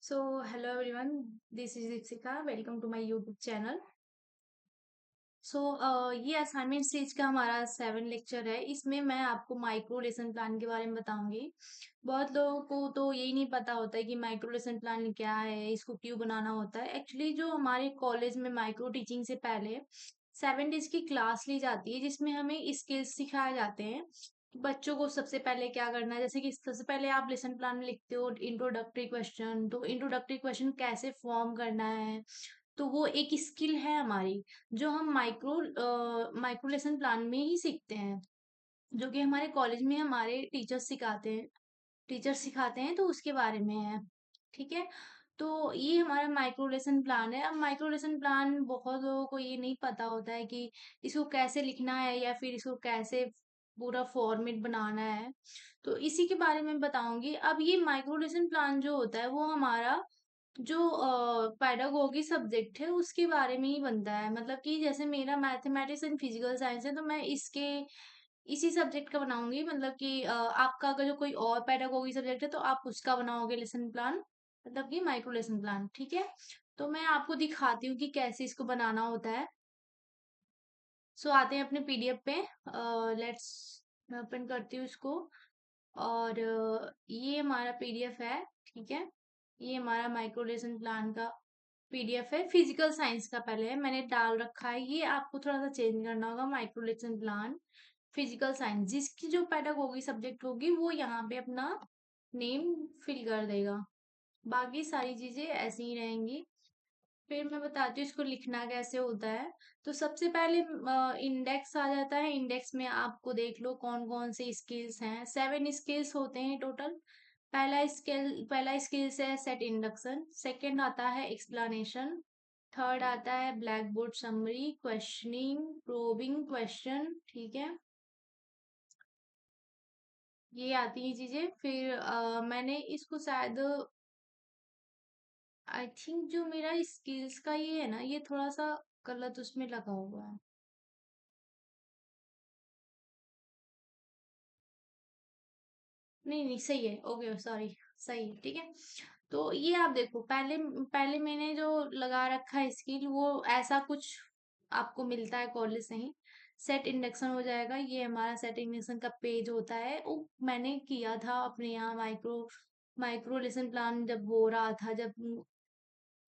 Hello everyone, this is Dipsika. Welcome to my YouTube channel. ये assignment stage का हमारा 7 lecture है। इसमें मैं आपको माइक्रो लेसन प्लान के बारे में बताऊंगी। बहुत लोगों को तो यही नहीं पता होता है कि माइक्रो लेसन प्लान क्या है, इसको क्यों बनाना होता है। एक्चुअली जो हमारे कॉलेज में माइक्रो टीचिंग से पहले 7 डेज की क्लास ली जाती है, जिसमें हमें स्किल्स सिखाए जाते हैं। बच्चों को सबसे पहले क्या करना है, जैसे कि सबसे पहले आप लेसन प्लान में लिखते हो इंट्रोडक्टरी क्वेश्चन, तो इंट्रोडक्टरी क्वेश्चन कैसे फॉर्म करना है, तो वो एक स्किल है हमारी, जो हम माइक्रो लेसन प्लान में ही सीखते हैं, जो कि हमारे कॉलेज में हमारे टीचर्स सिखाते हैं, तो उसके बारे में है। ठीक है। तो ये हमारा माइक्रो लेसन प्लान है। अब माइक्रो लेसन प्लान बहुत लोगों को ये नहीं पता होता है कि इसको कैसे लिखना है या फिर इसको कैसे पूरा फॉर्मेट बनाना है। तो इसी के बारे में बताऊंगी। अब ये माइक्रो लेसन प्लान जो होता है वो हमारा जो पेडागोगी सब्जेक्ट है उसके बारे में ही बनता है। मतलब कि जैसे मेरा मैथमेटिक्स एंड फिजिकल साइंस है, तो मैं इसके इसी सब्जेक्ट का बनाऊंगी। मतलब कि आपका अगर जो कोई और पेडागोगी सब्जेक्ट है तो आप उसका बनाओगे लेसन प्लान, मतलब कि माइक्रो लेसन प्लान। ठीक है। तो मैं आपको दिखाती हूँ कि कैसे इसको बनाना होता है। आते हैं अपने पीडीएफ पे। लेट्स मैं ओपन करती हूँ इसको। और ये हमारा पीडीएफ है। ठीक है। ये हमारा माइक्रो लेसन प्लान का पीडीएफ है। फिजिकल साइंस का पहले है, मैंने डाल रखा है। ये आपको थोड़ा सा चेंज करना होगा। Micro lesson plan physical science, जिसकी जो पेडागोगी सब्जेक्ट होगी वो यहाँ पे अपना नेम फिल कर देगा। बाकी सारी चीजें ऐसी ही रहेंगी। फिर मैं बताती हूँ इसको लिखना कैसे होता है। तो सबसे पहले इंडेक्स आ जाता है। इंडेक्स में आपको देख लो कौन कौन से स्किल्स हैं। 7 स्किल्स होते हैं टोटल। पहला स्किल्स है सेट इंडक्शन। सेकंड आता है एक्सप्लेनेशन। थर्ड आता है black board summary, questioning, probing question. ठीक है। ये आती है चीजें। फिर मैंने इसको शायद, आई थिंक जो मेरा स्किल्स का ये है ना, ये थोड़ा सा गलत उसमें लगा हुआ है। नहीं नहीं, सही है। Okay, sorry. सही है। ठीक है। तो ये आप देखो, पहले पहले मैंने जो लगा रखा है स्किल, वो ऐसा कुछ आपको मिलता है कॉलेज से ही। सेट इंडक्शन हो जाएगा। ये हमारा सेट इंडक्शन का पेज होता है। वो मैंने किया था अपने यहाँ माइक्रो माइक्रो लेसन प्लान जब हो रहा था, जब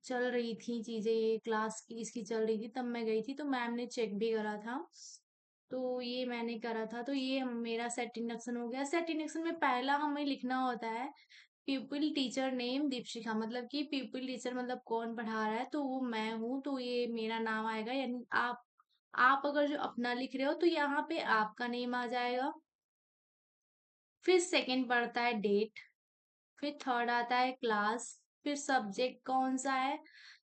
चल रही थी चीजें, ये क्लास की इसकी चल रही थी, तब मैं गई थी, तो मैम ने चेक भी करा था। तो ये मैंने करा था। तो ये मेरा सेट इंडक्शन हो गया। सेट इंडक्शन में पहला हमें लिखना होता है पीपल टीचर नेम दीपशिखा। मतलब कि पीपल टीचर मतलब कौन पढ़ा रहा है, तो वो मैं हूँ, तो ये मेरा नाम आएगा। यानी आप अगर जो अपना लिख रहे हो तो यहाँ पे आपका नेम आ जाएगा। फिर सेकंड पढ़ता है डेट। फिर थर्ड आता है क्लास। फिर सब्जेक्ट कौन सा है,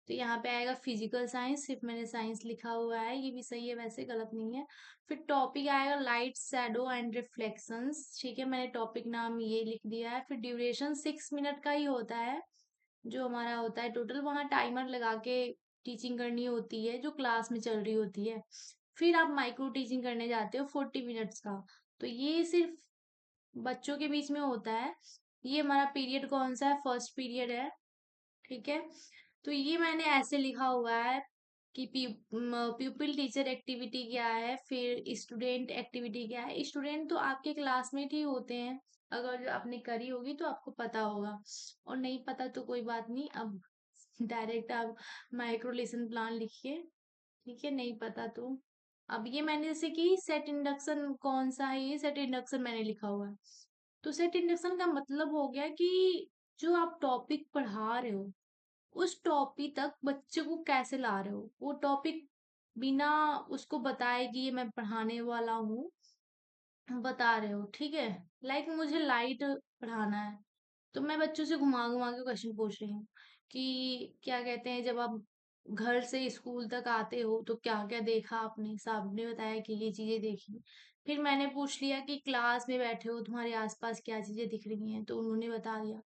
तो यहाँ पे आएगा फिजिकल साइंस। सिर्फ मैंने साइंस लिखा हुआ है, ये भी सही है, वैसे गलत नहीं है। फिर टॉपिक आएगा लाइट शैडो एंड रिफ्लेक्शंस। ठीक है, मैंने टॉपिक नाम ये लिख दिया है। फिर ड्यूरेशन 6 मिनट का ही होता है, जो हमारा होता है टोटल। वहाँ टाइमर लगा के टीचिंग करनी होती है, जो क्लास में चल रही होती है। फिर आप माइक्रो टीचिंग करने जाते हो 40 मिनट्स का। तो ये सिर्फ बच्चों के बीच में होता है। ये हमारा पीरियड कौन सा है, फर्स्ट पीरियड है। ठीक है। तो ये मैंने ऐसे लिखा हुआ है कि प्यूपिल टीचर एक्टिविटी क्या है, फिर स्टूडेंट एक्टिविटी क्या है। स्टूडेंट तो आपके क्लासमेट ही होते हैं, अगर आपने करी होगी तो आपको पता होगा, और नहीं पता तो कोई बात नहीं। अब डायरेक्ट आप माइक्रो लेसन प्लान लिखिए। ठीक है, नहीं पता तो। अब ये मैंने जैसे कि सेट इंडक्शन कौन सा है, ये सेट इंडक्शन मैंने लिखा हुआ है। तो सेट इंडक्शन का मतलब हो गया कि जो आप टॉपिक पढ़ा रहे हो, उस टॉपिक तक बच्चे को कैसे ला रहे हो। वो टॉपिक बिना उसको बताए कि ये मैं पढ़ाने वाला हूँ, बता रहे हो। ठीक है। लाइक मुझे लाइट पढ़ाना है, तो मैं बच्चों से घुमा घुमा के क्वेश्चन पूछ रही हूँ कि क्या कहते हैं, जब आप घर से स्कूल तक आते हो तो क्या क्या देखा आपने। साहब ने बताया कि ये चीजें देखी। फिर मैंने पूछ लिया कि क्लास में बैठे हो, तुम्हारे आसपास क्या चीजें दिख रही हैं, तो उन्होंने बता दिया।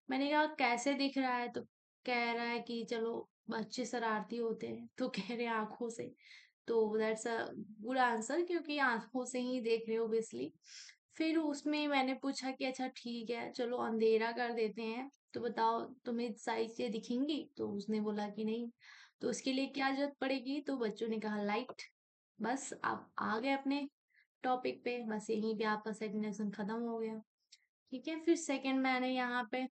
मैंने कहा कैसे दिख रहा है, तो कह रहा है कि चलो बच्चे शरारती होते हैं, तो कह रहे हैं आंखों से। तो दैट्स अ गुड आंसर, क्योंकि आंखों से ही देख रहे हो ऑब्वियसली। फिर उसमें मैंने पूछा कि अच्छा ठीक है, चलो अंधेरा कर देते हैं। तो बताओ तुम्हें सारी चीजें दिखेंगी? तो उसने बोला कि नहीं। तो उसके लिए क्या जरूरत पड़ेगी? तो बच्चों ने कहा लाइट। बस आप आ गए अपने टॉपिक पे, बस यहीं पे आपका सेकंड लेसन खत्म हो गया। ठीक है, फिर सेकंड मैंने यहाँ पे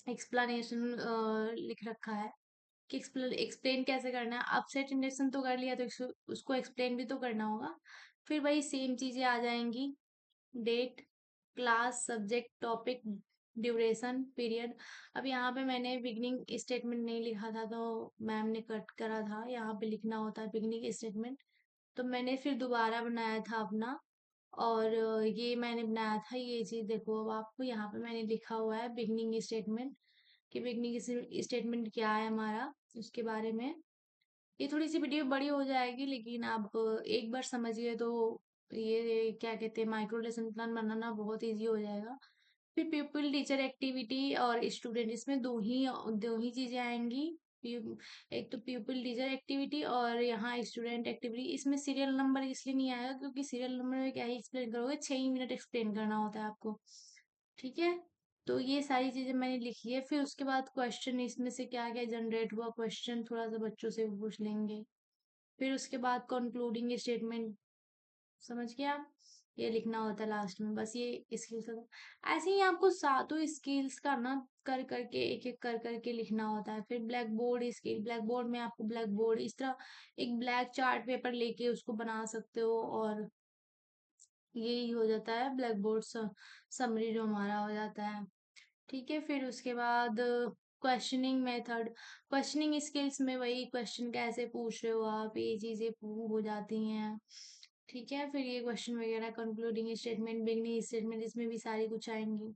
एक्सप्लेनेशन लिख रखा है कि एक्सप्लेन कैसे करना है। अब सेट इंडेक्शन तो कर लिया, तो उसको एक्सप्लेन भी तो करना होगा। फिर वही सेम चीजें आ जाएंगी, date, class, subject, topic, duration, period. अब यहाँ पे मैंने बिगनिंग स्टेटमेंट नहीं लिखा था, तो मैम ने कट करा था, यहाँ पे लिखना होता है बिगनिंग स्टेटमेंट। तो मैंने फिर दोबारा बनाया था अपना, और ये मैंने बनाया था, ये चीज देखो अब आपको यहाँ पे मैंने लिखा हुआ है बिगनिंग स्टेटमेंट, कि बिगनिंग स्टेटमेंट क्या है हमारा, उसके बारे में। ये थोड़ी सी वीडियो बड़ी हो जाएगी, लेकिन आप एक बार समझिए तो ये क्या कहते हैं, माइक्रो लेसन प्लान बनाना बहुत इजी हो जाएगा। फिर पीपल टीचर एक्टिविटी और स्टूडेंट, इसमें दो ही चीजें आएंगी। एक तो पीपल टीचर एक्टिविटी और यहाँ स्टूडेंट एक्टिविटी। इसमें सीरियल नंबर इसलिए नहीं आएगा क्योंकि सीरियल नंबर में क्या ही एक्सप्लेन करोगे, 6 ही मिनट एक्सप्लेन करना होता है आपको। ठीक है, तो ये सारी चीजें मैंने लिखी है। फिर उसके बाद क्वेश्चन, इसमें से क्या क्या जनरेट हुआ क्वेश्चन, थोड़ा सा बच्चों से भी पूछ लेंगे। फिर उसके बाद कंक्लूडिंग स्टेटमेंट, समझ गए आप? ये लिखना होता है लास्ट में, बस ये स्किल्स। ऐसे ही आपको सातों स्किल्स का ना कर करके एक एक कर करके लिखना होता है। फिर black board skill, black board में आपको ब्लैक बोर्ड इस तरह एक ब्लैक चार्ट पेपर लेके उसको बना सकते हो, और यही हो जाता है ब्लैक बोर्ड समरी जो हमारा हो जाता है। ठीक है, फिर उसके बाद क्वेश्चनिंग मेथड, क्वेश्चनिंग स्किल्स में वही क्वेश्चन कैसे पूछ रहे हो आप, ये चीजें हो जाती हैं। ठीक है, फिर ये क्वेश्चन वगैरह, कंक्लूडिंग स्टेटमेंट, बिगनिंग स्टेटमेंट, इसमें भी सारी कुछ आएंगी।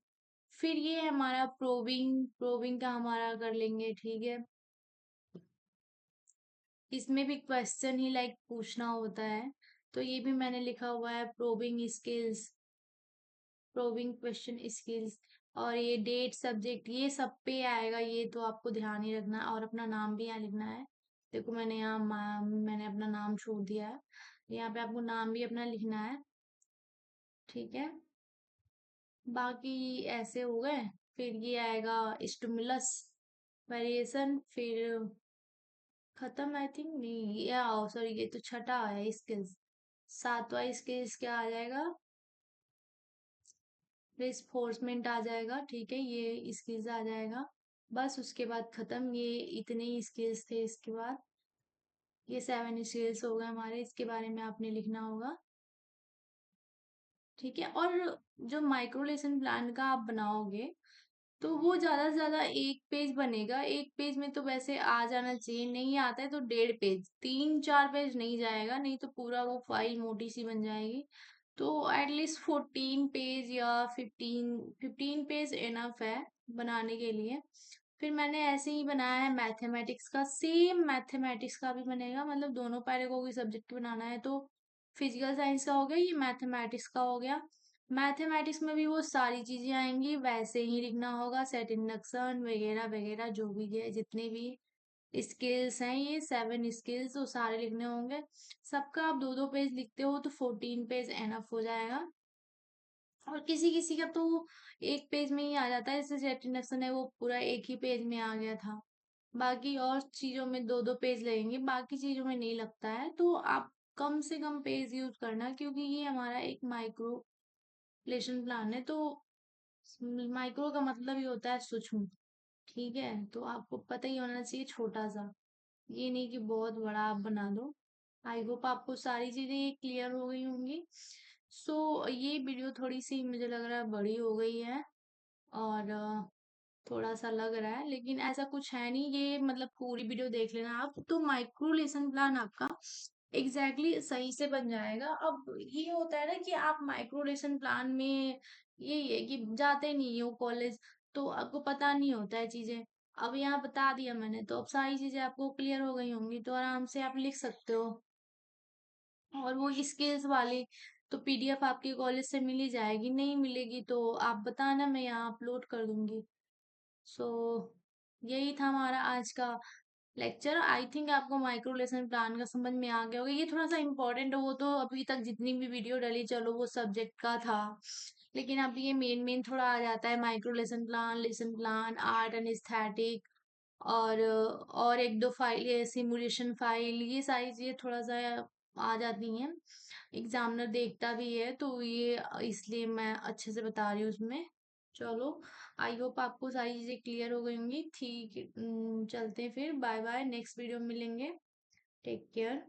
फिर ये है हमारा प्रोबिंग, प्रोबिंग का हमारा कर लेंगे। ठीक है, इसमें भी क्वेश्चन ही लाइक पूछना होता है, तो ये भी मैंने लिखा हुआ है probing skills, probing question skills. और ये डेट, सब्जेक्ट, ये सब पे आएगा, ये तो आपको ध्यान ही रखना है। और अपना नाम भी यहाँ लिखना है। देखो मैंने यहाँ मैंने अपना नाम छोड़ दिया है, यहाँ पे आपको नाम भी अपना लिखना है। ठीक है, बाकी ऐसे हो गए। फिर ये आएगा स्टिमुलस, वेरिएशन, फिर खत्म आई थिंक, नहीं या सॉरी, ये तो छठा है स्किल्स। सातवां स्किल्स क्या आ जाएगा, रिस्फोर्समेंट आ जाएगा। ठीक है, ये स्किल्स आ जाएगा। बस उसके बाद खत्म, ये इतने ही स्किल्स थे। इसके बाद ये 7 स्किल्स हो गए हमारे, इसके बारे में आपने लिखना होगा। ठीक है, और जो माइक्रो लेसन प्लान का आप बनाओगे, तो वो ज्यादा से ज्यादा एक पेज बनेगा। एक पेज में तो वैसे आ जाना चाहिए, नहीं आता है तो 1.5 पेज, 3-4 पेज नहीं जाएगा, नहीं तो पूरा वो फाइल मोटी सी बन जाएगी। तो एटलीस्ट 14 पेज या 15 पेज इनफ है बनाने के लिए। फिर मैंने ऐसे ही बनाया है मैथमेटिक्स का, सेम मैथमेटिक्स का भी बनेगा, मतलब दोनों पैरेगॉजी सब्जेक्ट बनाना है। तो फिजिकल साइंस का हो गया, ये मैथमेटिक्स का हो गया। मैथमेटिक्स में भी वो सारी चीजें आएंगी, वैसे ही लिखना होगा, सेट इंडक्शन वगैरह वगैरह, जो भी है जितने भी स्किल्स हैं, ये 7 स्किल्स तो सारे लिखने होंगे। सबका आप 2-2 पेज लिखते हो तो 14 पेज एनफ हो जाएगा। और किसी किसी का तो एक पेज में ही आ जाता है, जैसे सेट इंडक्शन है वो पूरा एक ही पेज में आ गया था। बाकी और चीजों में 2-2 पेज लगेंगे, बाकी चीजों में नहीं लगता है। तो आप कम से कम पेज यूज करना, क्योंकि ये हमारा एक माइक्रो लेशन प्लान है। तो माइक्रो का मतलब ही होता है सूक्ष्म। ठीक है, तो आपको पता ही होना चाहिए छोटा सा, ये नहीं कि बहुत बड़ा आप बना दो। आई होप आपको सारी चीजें क्लियर हो गई होंगी। सो ये वीडियो थोड़ी सी मुझे लग रहा है बड़ी हो गई है, और थोड़ा सा लग रहा है, लेकिन ऐसा कुछ है नहीं, ये मतलब पूरी वीडियो देख लेना आप, तो माइक्रो लेसन प्लान आपका सही से बन जाएगा। अब ये होता है ना कि आप माइक्रो लेसन प्लान में यही है कि जाते नहीं हो कॉलेज, तो आपको पता नहीं होता है चीजें। अब यहाँ बता दिया मैंने, तो अब सारी चीजें आपको क्लियर हो गई होंगी, तो आराम से आप लिख सकते हो। और वो स्किल्स वाली तो पीडीएफ आपके कॉलेज से मिल ही जाएगी, नहीं मिलेगी तो आप बताना, मैं यहाँ अपलोड कर दूंगी। सो यही था हमारा आज का लेक्चर। आई थिंक आपको माइक्रो लेसन प्लान का समझ में आ गया होगा, ये थोड़ा सा इम्पोर्टेंट है, वो तो अभी तक जितनी भी वीडियो डली चलो वो सब्जेक्ट का था, लेकिन अब ये मेन मेन थोड़ा आ जाता है, micro lesson plan, art and aesthetic, और एक दो फाइल, ये सिमुलेशन फाइल, ये सारी चीजें थोड़ा सा आ जाती हैं। एग्जामिनर देखता भी है, तो ये इसलिए मैं अच्छे से बता रही हूँ उसमें। चलो, आई होप आपको सारी चीजें क्लियर हो गई होंगी। ठीक, चलते हैं फिर, बाय बाय, नेक्स्ट वीडियो में मिलेंगे। Take care.